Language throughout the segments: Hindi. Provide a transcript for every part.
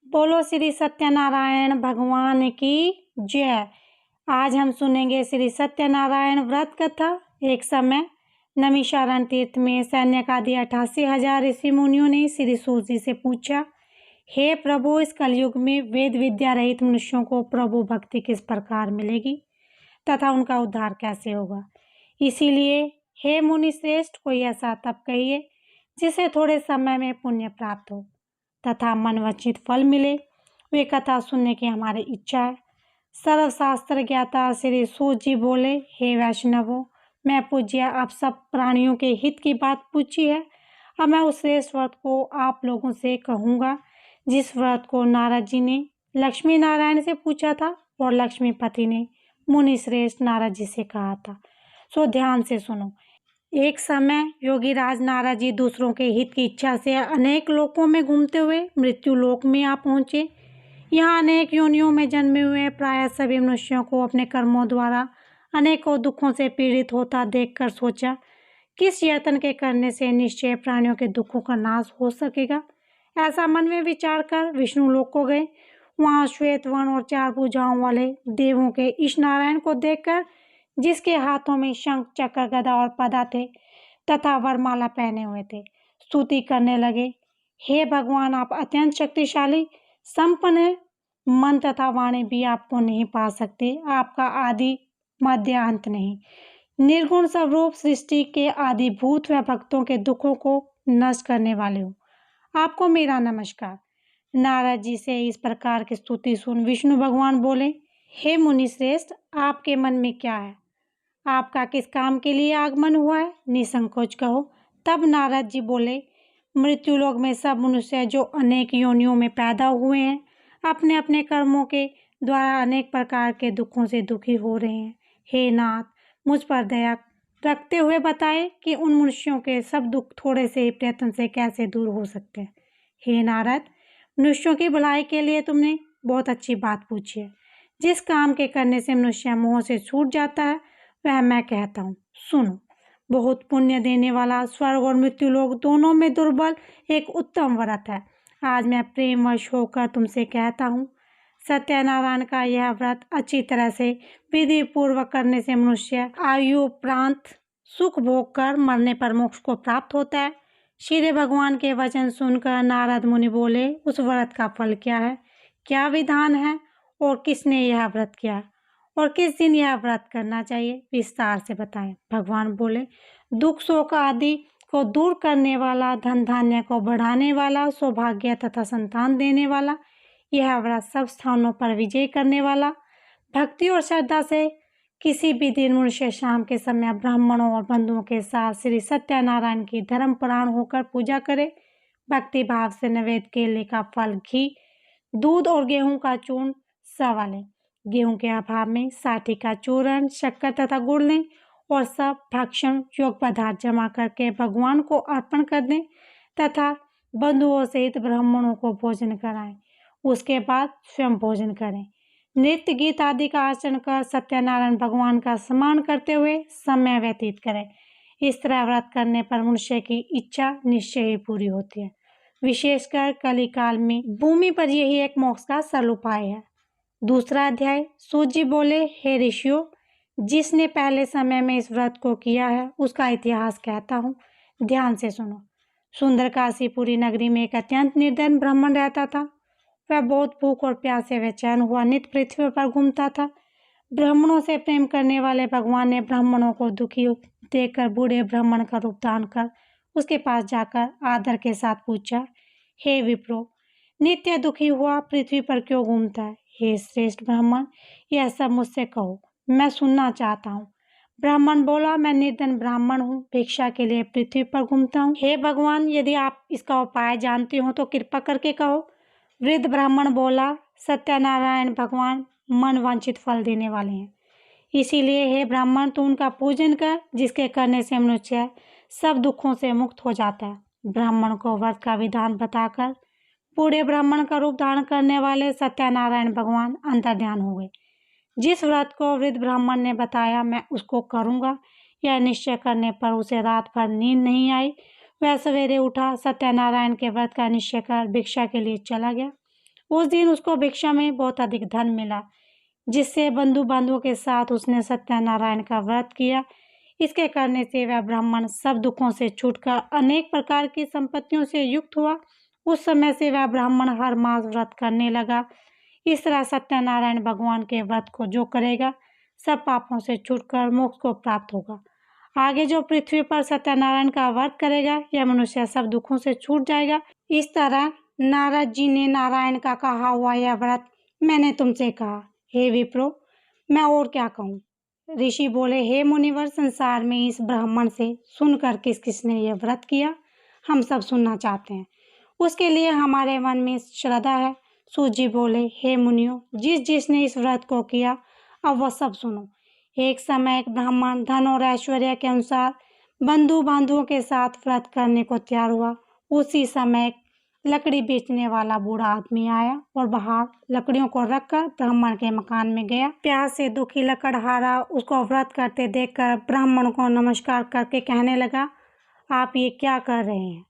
बोलो श्री सत्यनारायण भगवान की जय। आज हम सुनेंगे श्री सत्यनारायण व्रत कथा। एक समय नैमिषारण्य तीर्थ में सैन्य आदि 88,000 ऋषि मुनियों ने श्री सूत जी से पूछा, हे प्रभु, इस कलयुग में वेद विद्या रहित मनुष्यों को प्रभु भक्ति किस प्रकार मिलेगी तथा उनका उद्धार कैसे होगा। इसीलिए हे मुनि श्रेष्ठ, कोई ऐसा तप कहिए जिसे थोड़े समय में पुण्य प्राप्त हो तथा मनवांछित फल मिले। वे कथा सुनने की हमारी इच्छा है। सर्वशास्त्र ज्ञाता श्री सूत जी बोले, हे वैष्णवों, मैं पूज्य आप सब प्राणियों के हित की बात पूछी है। अब मैं उस श्रेष्ठ व्रत को आप लोगों से कहूँगा जिस व्रत को नारद जी ने लक्ष्मी नारायण से पूछा था और लक्ष्मीपति ने मुनि श्रेष्ठ नारद जी से कहा था। सो ध्यान से सुनो। एक समय योगी राज नारद जी दूसरों के हित की इच्छा से अनेक लोकों में घूमते हुए मृत्यु लोक में आ पहुँचे। यहाँ अनेक योनियों में जन्मे हुए प्राय सभी मनुष्यों को अपने कर्मों द्वारा अनेकों दुखों से पीड़ित होता देखकर सोचा, किस यत्न के करने से निश्चय प्राणियों के दुखों का नाश हो सकेगा। ऐसा मन में विचार कर विष्णु लोक को गए। वहाँ श्वेत वर्ण और 4 भुजाओं वाले देवों के इस नारायण को देखकर, जिसके हाथों में शंख चक्र गदा और पदा थे तथा वरमाला पहने हुए थे, स्तुति करने लगे, हे भगवान, आप अत्यंत शक्तिशाली संपन्न है। मन तथा वाणी भी आपको नहीं पा सकते। आपका आदि मध्य अंत नहीं। निर्गुण स्वरूप सृष्टि के आदिभूत व भक्तों के दुखों को नष्ट करने वाले हो। आपको मेरा नमस्कार। नारद जी से इस प्रकार की स्तुति सुन विष्णु भगवान बोले, हे मुनि श्रेष्ठ, आपके मन में क्या है? आपका किस काम के लिए आगमन हुआ है? निसंकोच कहो। तब नारद जी बोले, मृत्युलोक में सब मनुष्य जो अनेक योनियों में पैदा हुए हैं, अपने अपने कर्मों के द्वारा अनेक प्रकार के दुखों से दुखी हो रहे हैं। हे नाथ, मुझ पर दया रखते हुए बताए कि उन मनुष्यों के सब दुख थोड़े से ही प्रयत्न से कैसे दूर हो सकते हैं। हे नारद, मनुष्यों की भलाई के लिए तुमने बहुत अच्छी बात पूछी है। जिस काम के करने से मनुष्य मोह से छूट जाता है वह मैं कहता हूँ, सुनो। बहुत पुण्य देने वाला, स्वर्ग और मृत्यु लोक दोनों में दुर्बल एक उत्तम व्रत है। आज मैं प्रेमवश होकर तुमसे कहता हूँ, सत्यनारायण का यह व्रत अच्छी तरह से विधि पूर्वक करने से मनुष्य आयु उपरांत सुख भोग कर मरने पर मोक्ष को प्राप्त होता है। श्री भगवान के वचन सुनकर नारद मुनि बोले, उस व्रत का फल क्या है, क्या विधान है और किसने यह व्रत किया और किस दिन यह व्रत करना चाहिए, विस्तार से बताएं। भगवान बोले, दुख शोक आदि को दूर करने वाला, धन धान्य को बढ़ाने वाला, सौभाग्य तथा संतान देने वाला, यह व्रत सब स्थानों पर विजय करने वाला, भक्ति और श्रद्धा से किसी भी दिन मनुष्य शाम के समय ब्राह्मणों और बंधुओं के साथ श्री सत्यनारायण की धर्मपरायण होकर पूजा करे। भक्ति भाव से नैवेद्य केले का फल, घी, दूध और गेहूं का चूर्ण सवा लें। गेहूं के अभाव में साठी का चूर्ण, शक्कर तथा गुड़ लें और सब भक्षण योग पदार्थ जमा करके भगवान को अर्पण कर दें तथा बंधुओं सहित ब्राह्मणों को भोजन कराएं। उसके बाद स्वयं भोजन करें। नृत्य गीत आदि का आचरण कर सत्यनारायण भगवान का सम्मान करते हुए समय व्यतीत करें। इस तरह व्रत करने पर मनुष्य की इच्छा निश्चय ही पूरी होती है। विशेषकर कलिकाल में भूमि पर यही एक मोक्ष का सरल उपाय है। दूसरा अध्याय। सूत जी बोले, हे ऋषियों, जिसने पहले समय में इस व्रत को किया है उसका इतिहास कहता हूँ, ध्यान से सुनो। सुंदर काशीपुरी नगरी में एक अत्यंत निर्धन ब्राह्मण रहता था। वह बहुत भूख और प्यास से बेचैन हुआ नित्य पृथ्वी पर घूमता था। ब्राह्मणों से प्रेम करने वाले भगवान ने ब्राह्मणों को दुखी देखकर बूढ़े ब्राह्मण का रूप धारण कर उसके पास जाकर आदर के साथ पूछा, हे विप्रो, नित्य दुखी हुआ पृथ्वी पर क्यों घूमता है? हे श्रेष्ठ ब्राह्मण, यह सब मुझसे कहो, मैं सुनना चाहता हूँ। ब्राह्मण बोला, मैं निर्धन ब्राह्मण हूँ, भिक्षा के लिए पृथ्वी पर घूमता हूँ। हे भगवान, यदि आप इसका उपाय जानते हो तो कृपा करके कहो। वृद्ध ब्राह्मण बोला, सत्यनारायण भगवान मन वांछित फल देने वाले हैं, इसीलिए हे ब्राह्मण, तू उनका पूजन कर, जिसके करने से मनुष्य सब दुखों से मुक्त हो जाता है। ब्राह्मण को व्रत का विधान बताकर बूढ़े ब्राह्मण का रूप धारण करने वाले सत्यनारायण भगवान अंतर्ध्यान हो गए। जिस व्रत को वृद्ध ब्राह्मण ने बताया मैं उसको करूँगा, यह निश्चय करने पर उसे रात भर नींद नहीं आई। वह सवेरे उठा, सत्यनारायण के व्रत का निश्चय कर भिक्षा के लिए चला गया उस दिन उसको भिक्षा में बहुत अधिक धन मिला, जिससे बंधु बांधवों के साथ उसने सत्यनारायण का व्रत किया। इसके करने से वह ब्राह्मण सब दुखों से छूटकर अनेक प्रकार की संपत्तियों से युक्त हुआ। उस समय से वह ब्राह्मण हर मास व्रत करने लगा। इस तरह सत्यनारायण भगवान के व्रत को जो करेगा, सब पापों से छूटकर मोक्ष को प्राप्त होगा। आगे जो पृथ्वी पर सत्यनारायण का व्रत करेगा, यह मनुष्य सब दुखों से छूट जाएगा। इस तरह नारद जी ने नारायण का कहा हुआ यह व्रत मैंने तुमसे कहा। हे विप्रो, मैं और क्या कहूँ। ऋषि बोले, हे मुनिवर, संसार में इस ब्राह्मण से सुनकर किस किसने यह व्रत किया, हम सब सुनना चाहते हैं। उसके लिए हमारे मन में श्रद्धा है। सूत जी बोले, हे मुनियों, जिसने इस व्रत को किया, अब वह सब सुनो। एक समय एक ब्राह्मण धन और ऐश्वर्य के अनुसार बंधु बांधवों के साथ व्रत करने को तैयार हुआ। उसी समय एक लकड़ी बेचने वाला बूढ़ा आदमी आया और बाहर लकड़ियों को रखकर ब्राह्मण के मकान में गया। प्यास से दुखी लकड़हारा उसको व्रत करते देखकर ब्राह्मण को नमस्कार करके कहने लगा, आप ये क्या कर रहे हैं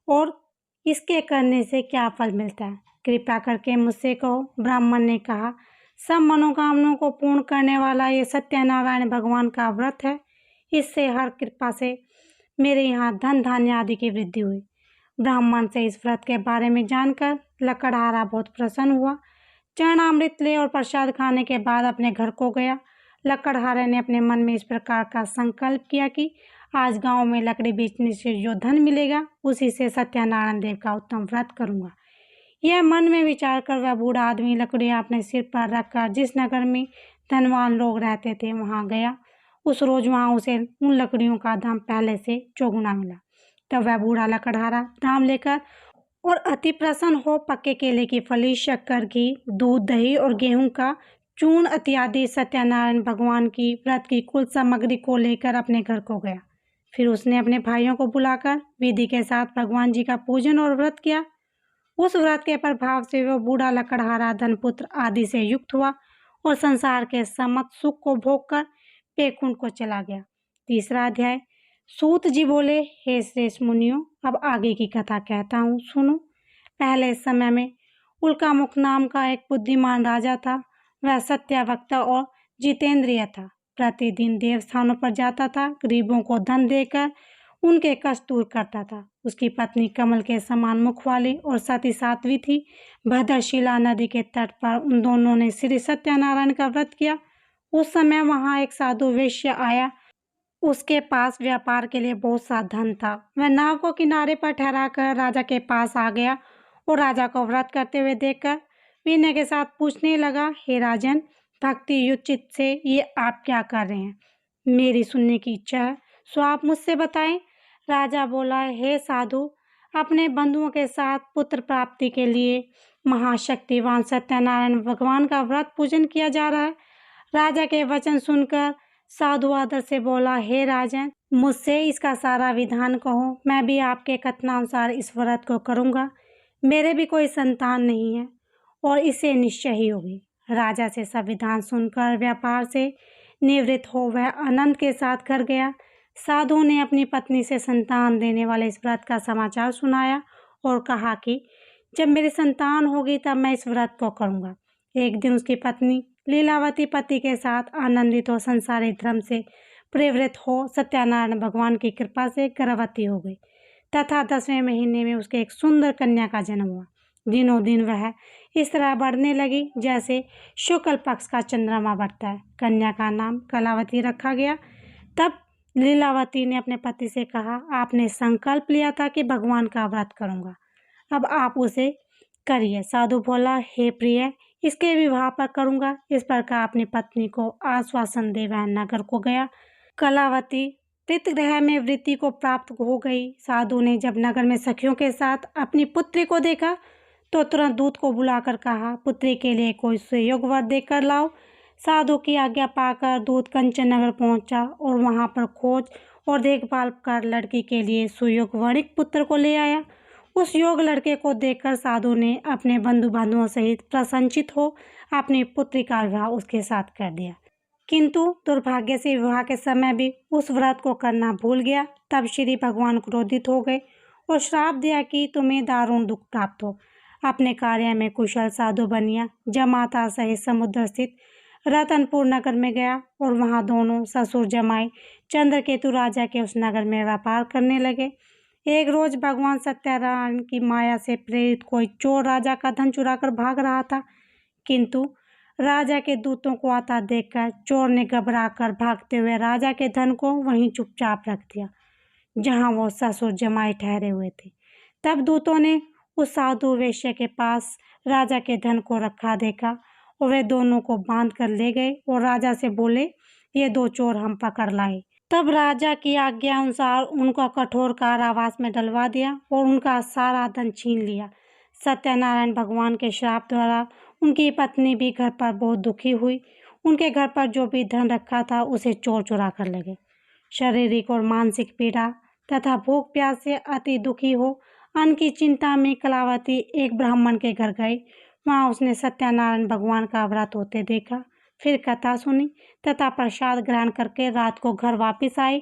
और इसके करने से क्या फल मिलता है, कृपया करके मुझसे कहो। ब्राह्मण ने कहा, सब मनोकामनाओं को पूर्ण करने वाला ये सत्यनारायण भगवान का व्रत है। इससे हर कृपा से मेरे यहाँ धन धान्य आदि की वृद्धि हुई। ब्राह्मण से इस व्रत के बारे में जानकर लकड़हारा बहुत प्रसन्न हुआ। चरणामृत ले और प्रसाद खाने के बाद अपने घर को गया। लकड़हारे ने अपने मन में इस प्रकार का संकल्प किया कि आज गांव में लकड़ी बेचने से जो धन मिलेगा, उसी से सत्यनारायण देव का उत्तम व्रत करूंगा। यह मन में विचार कर वह बूढ़ा आदमी लकड़ियां अपने सिर पर रखकर जिस नगर में धनवान लोग रहते थे वहां गया। उस रोज वहां उसे उन लकड़ियों का दाम पहले से चौगुना मिला। तब वह बूढ़ा लकड़हारा दाम लेकर और अति प्रसन्न हो पक्के केले की फली, शक्कर, घी, दूध, दही और गेहूं का चूर्ण इत्यादि सत्यनारायण भगवान की व्रत की कुल सामग्री को लेकर अपने घर को गया। फिर उसने अपने भाइयों को बुलाकर विधि के साथ भगवान जी का पूजन और व्रत किया। उस व्रत के प्रभाव से वह बूढ़ा लकड़हारा धनपुत्र आदि से युक्त हुआ और संसार के समस्त सुख को भोगकर पेकुंठ को चला गया। तीसरा अध्याय। सूत जी बोले, हे श्रेष्ठ मुनियों, अब आगे की कथा कहता हूँ, सुनो। पहले समय में उल्कामुख नाम का एक बुद्धिमान राजा था। वह सत्यवक्ता और जितेंद्रिय था। प्रतिदिन देवस्थानों पर जाता था, गरीबों को धन देकर उनके कष्ट दूर करता था। उसकी पत्नी कमल के समान मुख वाली और सती साध्वी थी। भद्रशिला नदी के तट पर उन दोनों ने श्री सत्यनारायण का व्रत किया। उस समय वहां एक साधु वैश्य आया। उसके पास व्यापार के लिए बहुत सा धन था। वह नाव को किनारे पर ठहराकर राजा के पास आ गया और राजा को व्रत करते हुए देखकर विनय के साथ पूछने लगा, हे राजन, भक्ति युक्त चित्त से ये आप क्या कर रहे हैं? मेरी सुनने की इच्छा है, सो आप मुझसे बताएं। राजा बोला, हे साधु, अपने बंधुओं के साथ पुत्र प्राप्ति के लिए महाशक्तिवान सत्यनारायण भगवान का व्रत पूजन किया जा रहा है। राजा के वचन सुनकर साधु आदर से बोला, हे राजन, मुझसे इसका सारा विधान कहो, मैं भी आपके कथनानुसार इस व्रत को करूँगा। मेरे भी कोई संतान नहीं है और इसे निश्चय ही होगी। राजा से सब विधान सुनकर व्यापार से निवृत्त हो वह आनंद के साथ घर गया। साधु ने अपनी पत्नी से संतान देने वाले इस व्रत का समाचार सुनाया और कहा कि जब मेरी संतान होगी तब मैं इस व्रत को करूँगा। एक दिन उसकी पत्नी लीलावती पति के साथ आनंदित हो संसारी धर्म से प्रवृत्त हो सत्यनारायण भगवान की कृपा से गर्भवती हो गई तथा 10वें महीने में उसके एक सुंदर कन्या का जन्म हुआ। दिनों दिन वह इस तरह बढ़ने लगी जैसे शुक्ल पक्ष का चंद्रमा बढ़ता है। कन्या का नाम कलावती रखा गया। तब लीलावती ने अपने पति से कहा, आपने संकल्प लिया था कि भगवान का व्रत करूँगा, अब आप उसे करिए। साधु बोला, हे प्रिय, इसके विवाह पर करूँगा। इस प्रकार अपनी पत्नी को आश्वासन दे वह नगर को गया। कलावती पितृगृह में वृत्ति को प्राप्त हो गई। साधु ने जब नगर में सखियों के साथ अपनी पुत्री को देखा तो तुरंत दूत को बुलाकर कहा, पुत्री के लिए कोई सुयोग वर देकर लाओ। साधु की आज्ञा पाकर दूत कंचन नगर पहुंचा और वहां पर खोज और देखभाल कर लड़की के लिए सुयोग वणिक पुत्र को ले आया। उस योग लड़के को देखकर साधु ने अपने बंधु बांधवों सहित प्रसन्नचित हो अपनी पुत्री का विवाह उसके साथ कर दिया। किंतु दुर्भाग्य से विवाह के समय भी उस व्रत को करना भूल गया। तब श्री भगवान क्रोधित हो गए और श्राप दिया कि तुम्हें दारुण दुख प्राप्त हो। अपने कार्य में कुशल साधु बनिया जब माता सहित समुद्र स्थित रतनपुर नगर में गया और वहां दोनों ससुर जमाई चंद्रकेतु राजा के उस नगर में व्यापार करने लगे। एक रोज भगवान सत्यनारायण की माया से प्रेरित कोई चोर राजा का धन चुराकर भाग रहा था, किंतु राजा के दूतों को आता देखकर चोर ने घबराकर भागते हुए राजा के धन को वहीं चुपचाप रख दिया जहां वो ससुर जमाई ठहरे हुए थे। तब दूतों ने उस साधु वेश्या के पास राजा के धन को रखा देखा और वे दोनों को बांध कर ले गए और राजा से बोले, ये दो चोर हम पकड़ लाए। तब राजा की आज्ञा अनुसार उनका कठोर कारावास में डलवा दिया और उनका सारा धन छीन लिया। सत्यनारायण भगवान के श्राप द्वारा उनकी पत्नी भी घर पर बहुत दुखी हुई। उनके घर पर जो भी धन रखा था उसे चोर चुरा कर ले गए। शारीरिक और मानसिक पीड़ा तथा भूख प्यास से अति दुखी हो अन्न की चिंता में कलावती एक ब्राह्मण के घर गई। वहाँ उसने सत्यनारायण भगवान का व्रत होते देखा, फिर कथा सुनी तथा प्रसाद ग्रहण करके रात को घर वापस आई।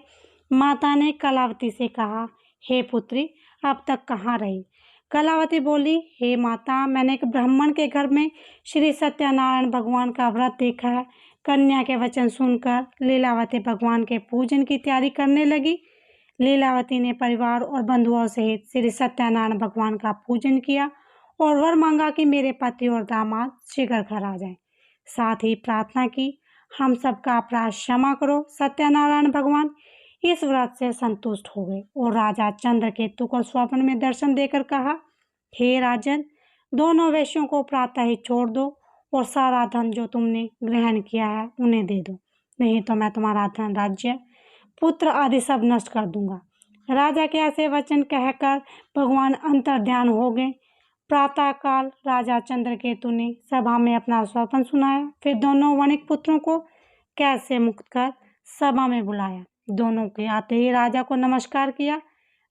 माता ने कलावती से कहा, हे पुत्री, अब तक कहाँ रही? कलावती बोली, हे माता, मैंने एक ब्राह्मण के घर में श्री सत्यनारायण भगवान का व्रत देखा है। कन्या के वचन सुनकर लीलावती भगवान के पूजन की तैयारी करने लगी। लीलावती ने परिवार और बंधुओं सहित श्री सत्यनारायण भगवान का पूजन किया और वर मांगा कि मेरे पति और दामाद शीघ्र घर आ जाएं। साथ ही प्रार्थना की, हम सबका अपराध क्षमा करो। सत्यनारायण भगवान इस व्रत से संतुष्ट हो गए और राजा चंद्रकेतु को स्वप्न में दर्शन देकर कहा, हे राजन, दोनों वेश्यों को प्रातः ही छोड़ दो और सारा धन जो तुमने ग्रहण किया है उन्हें दे दो, नहीं तो मैं तुम्हारा धन, राज्य, पुत्र आदि सब नष्ट कर दूंगा। राजा के ऐसे वचन कहकर भगवान अंतर्ध्यान हो गए। प्रातःकाल राजा चंद्रकेतु ने सभा में अपना स्वप्न सुनाया। फिर दोनों वणिक पुत्रों को कैद से मुक्त कर सभा में बुलाया। दोनों के आते ही राजा को नमस्कार किया।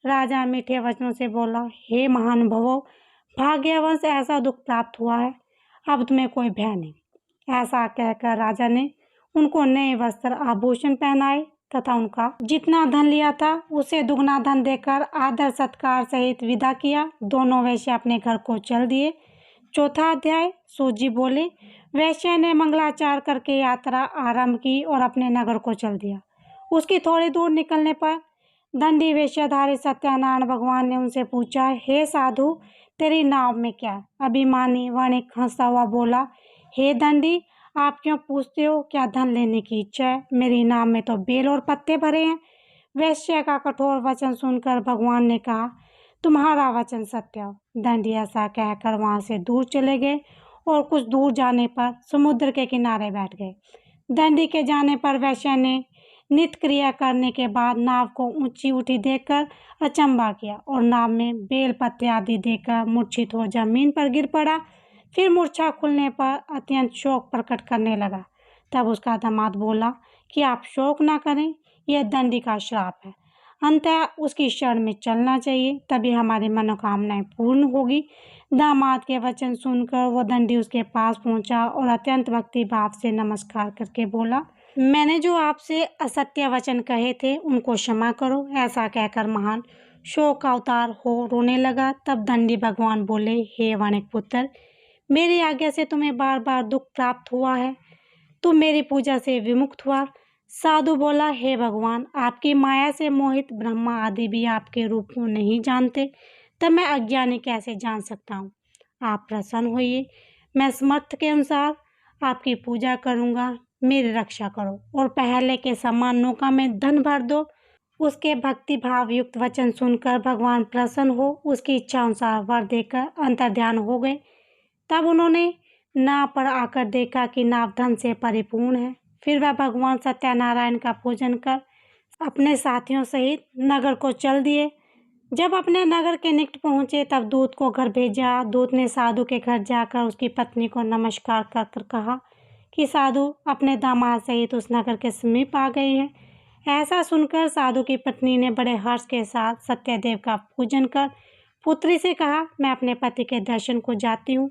राजा मीठे वचनों से बोला, हे महानुभावों, भाग्यवश ऐसा दुख प्राप्त हुआ है, अब तुम्हें कोई भय नहीं। ऐसा कहकर राजा ने उनको नए वस्त्र आभूषण पहनाए तथा उनका जितना धन लिया था उसे दुगना धन देकर आदर सत्कार सहित विदा किया। दोनों वैश्य अपने घर को चल दिए। चौथा अध्याय। सूजी बोले, वैश्य ने मंगलाचार करके यात्रा आरंभ की और अपने नगर को चल दिया। उसकी थोड़ी दूर निकलने पर दंडी वेश्याधारी सत्यनारायण भगवान ने उनसे पूछा, हे साधु, तेरी नाव में क्या? अभिमानी वणिक हंसता हुआ बोला, हे दंडी, आप क्यों पूछते हो? क्या धन लेने की इच्छा है? मेरी नाव में तो बेल और पत्ते भरे हैं। वैश्य का कठोर वचन सुनकर भगवान ने कहा, तुम्हारा वचन सत्य हो। दंडी ऐसा कहकर वहां से दूर चले गए और कुछ दूर जाने पर समुद्र के किनारे बैठ गए। दंडी के जाने पर वैश्य ने नित्य क्रिया करने के बाद नाव को ऊंची उठी देखकर अचंभा किया और नाव में बेल पत्ते आदि देकर मूर्छित हो जमीन पर गिर पड़ा। फिर मूर्छा खुलने पर अत्यंत शोक प्रकट करने लगा। तब उसका दामाद बोला कि आप शोक ना करें, यह दंडी का श्राप है। अंततः उसकी शरण में चलना चाहिए, तभी हमारी मनोकामनाएं पूर्ण होगी। दामाद के वचन सुनकर वो दंडी उसके पास पहुंचा और अत्यंत भक्ति भाव से नमस्कार करके बोला, मैंने जो आपसे असत्य वचन कहे थे उनको क्षमा करो। ऐसा कहकर महान शोक का अवतार हो रोने लगा। तब दंडी भगवान बोले, हे वणिक पुत्र, मेरी आज्ञा से तुम्हें बार बार दुख प्राप्त हुआ है, तुम मेरी पूजा से विमुक्त हुआ। साधु बोला, हे भगवान, आपकी माया से मोहित ब्रह्मा आदि भी आपके रूप को नहीं जानते, तब मैं अज्ञानी कैसे जान सकता हूँ? आप प्रसन्न होइए, मैं समर्थ के अनुसार आपकी पूजा करूँगा, मेरी रक्षा करो और पहले के समान नौका में धन भर दो। उसके भक्ति भाव युक्त वचन सुनकर भगवान प्रसन्न हो उसकी इच्छा अनुसार वर देकर अंतर्ध्यान हो गए। तब उन्होंने नाव पर आकर देखा कि नाव धन से परिपूर्ण है। फिर वह भगवान सत्यनारायण का पूजन कर अपने साथियों सहित नगर को चल दिए। जब अपने नगर के निकट पहुंचे तब दूत को घर भेजा। दूत ने साधु के घर जाकर उसकी पत्नी को नमस्कार कर कहा कि साधु अपने दामाद सहित उस नगर के समीप आ गए हैं। ऐसा सुनकर साधु की पत्नी ने बड़े हर्ष के साथ सत्यदेव का पूजन कर पुत्री से कहा, मैं अपने पति के दर्शन को जाती हूँ,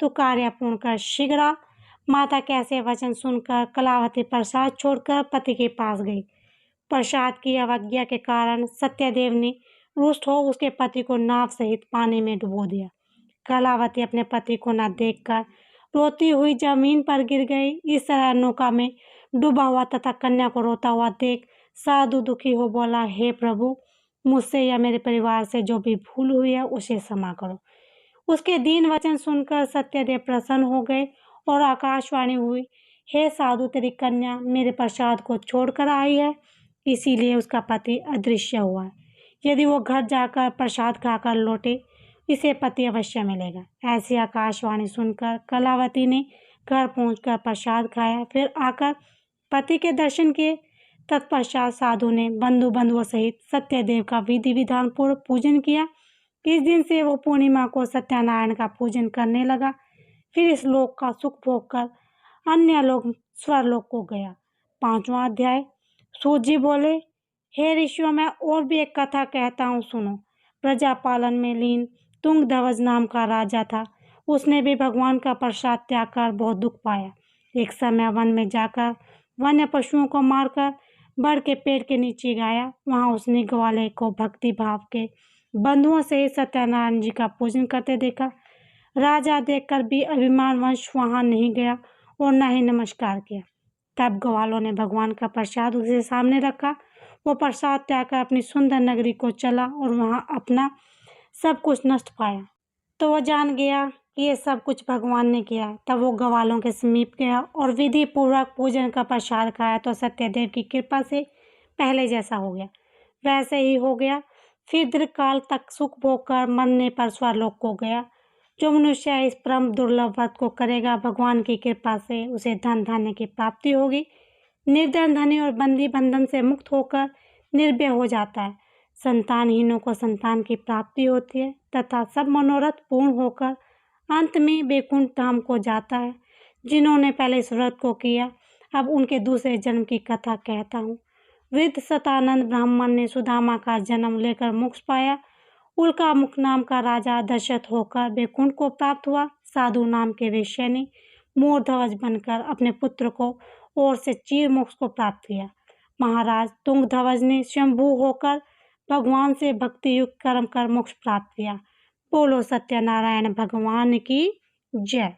तो कार्य पूर्ण कर शीघ्र आ। माता के ऐसे वचन सुनकर कलावती प्रसाद छोड़कर पति के पास गई। प्रसाद की अवज्ञा के कारण सत्यदेव ने रुष्ट हो उसके पति को नाव सहित पानी में डुबो दिया। कलावती अपने पति को न देखकर रोती हुई जमीन पर गिर गई। इस तरह नौका में डूबा हुआ तथा कन्या को रोता हुआ देख साधु दुखी हो बोला, हे प्रभु, मुझसे या मेरे परिवार से जो भी भूल हुई है उसे क्षमा करो। उसके दीन वचन सुनकर सत्यदेव प्रसन्न हो गए और आकाशवाणी हुई, हे साधु, तेरी कन्या मेरे प्रसाद को छोड़कर आई है, इसीलिए उसका पति अदृश्य हुआ है। यदि वो घर जाकर प्रसाद खाकर लौटे, इसे पति अवश्य मिलेगा। ऐसी आकाशवाणी सुनकर कलावती ने घर पहुंचकर प्रसाद खाया, फिर आकर पति के दर्शन किए। तत्पश्चात साधु ने बंधुओं सहित सत्यदेव का विधि विधान पूर्व पूजन किया। इस दिन से वो पूर्णिमा को सत्यनारायण का पूजन करने लगा। फिर इस लोक का सुख भोग कर अन्य लोग स्वर्लोक को गया। 5वां अध्याय। सूत जी बोले, हे ऋषियों, मैं और भी एक कथा कहता हूँ, सुनो। प्रजापालन में लीन तुंगध्वज नाम का राजा था। उसने भी भगवान का प्रसाद त्याग कर बहुत दुख पाया। एक समय वन में जाकर वन्य पशुओं को मारकर बड़ के पेड़ के नीचे गाया। वहां उसने ग्वाले को भक्ति भाव के बंधुओं से सत्यनारायण जी का पूजन करते देखा। राजा देखकर भी अभिमानवश वहां नहीं गया और न ही नमस्कार किया। तब ग्वालों ने भगवान का प्रसाद उसके सामने रखा। वो प्रसाद त्याग कर अपनी सुंदर नगरी को चला और वहां अपना सब कुछ नष्ट पाया। तो वो जान गया कि ये सब कुछ भगवान ने किया। तब वो ग्वालों के समीप गया और विधि पूर्वक पूजन का प्रसाद खाया तो सत्यदेव की कृपा से पहले जैसा हो गया वैसे ही हो गया। फिर दीर्घकाल तक सुख भोग कर मरने पर स्वर्लोक को गया। जो मनुष्य इस परम दुर्लभ व्रत को करेगा, भगवान की कृपा से उसे धन धान्य की प्राप्ति होगी। निर्धन धनी और बंदी बंधन से मुक्त होकर निर्भय हो जाता है। संतानहीनों को संतान की प्राप्ति होती है तथा सब मनोरथ पूर्ण होकर अंत में वैकुंठ धाम को जाता है। जिन्होंने पहले इस व्रत को किया, अब उनके दूसरे जन्म की कथा कहता हूँ। वृद्ध सतानंद ब्राह्मण ने सुदामा का जन्म लेकर मोक्ष पाया। उल्का मुख नाम का राजा दशरथ होकर वैकुंठ को प्राप्त हुआ। साधु नाम के वेश्या ने मोरध्वज बनकर अपने पुत्र को और से चीर मोक्ष को प्राप्त किया। महाराज तुंगध्वज ने स्वयंभू होकर भगवान से भक्ति युक्त कर्म कर मोक्ष प्राप्त किया। बोलो सत्यनारायण भगवान की जय।